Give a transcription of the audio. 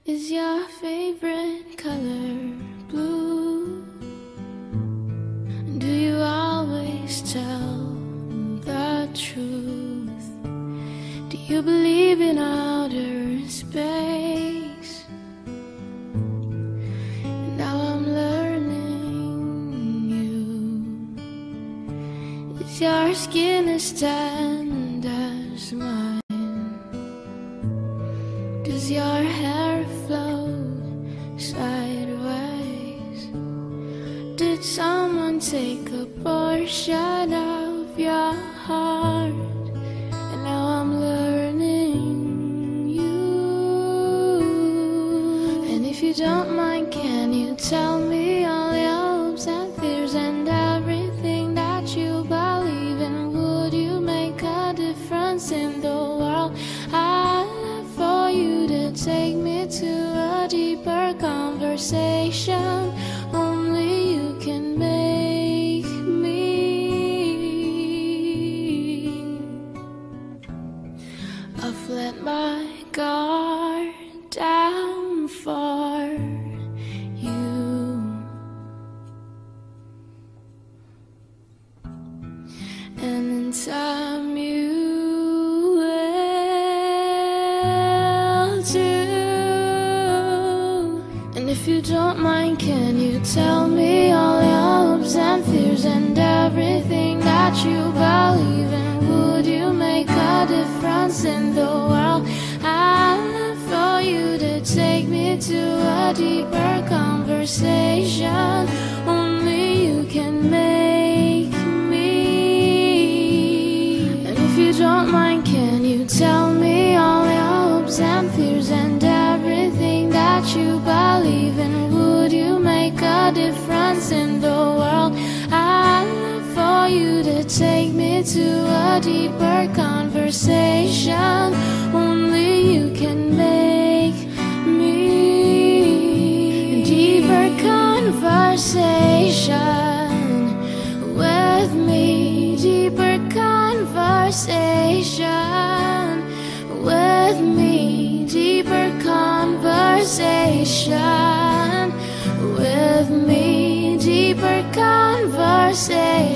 Is your favorite color blue? Do you always tell the truth? Do you believe in outer space? And now I'm learning you. Is your skin as tanned as mine? Does your hair flow sideways? Did someone take a portion of your heart? And now I'm learning you. And if you don't mind, can you tell me all your hopes and fears and everything that you believe in? Would you make a difference in the world? I'd love for you to take me to a deeper conversation. Only you can make me. I've let my guard down for you, and in time you will too. And if you don't mind, can you tell me all your hopes and fears and everything that you believe in? Would you make a difference in the world? I'd love for you to take me to a deeper conversation. Only you can make me. And if you don't mind, can you tell me all your hopes and fears and everything that you believe in? Would you make a difference in the world? I'd love for you to take me to a deeper conversation. Only you can make me. A deeper conversation with me. Deeper conversation with me. Deeper conversation with me. Deeper conversation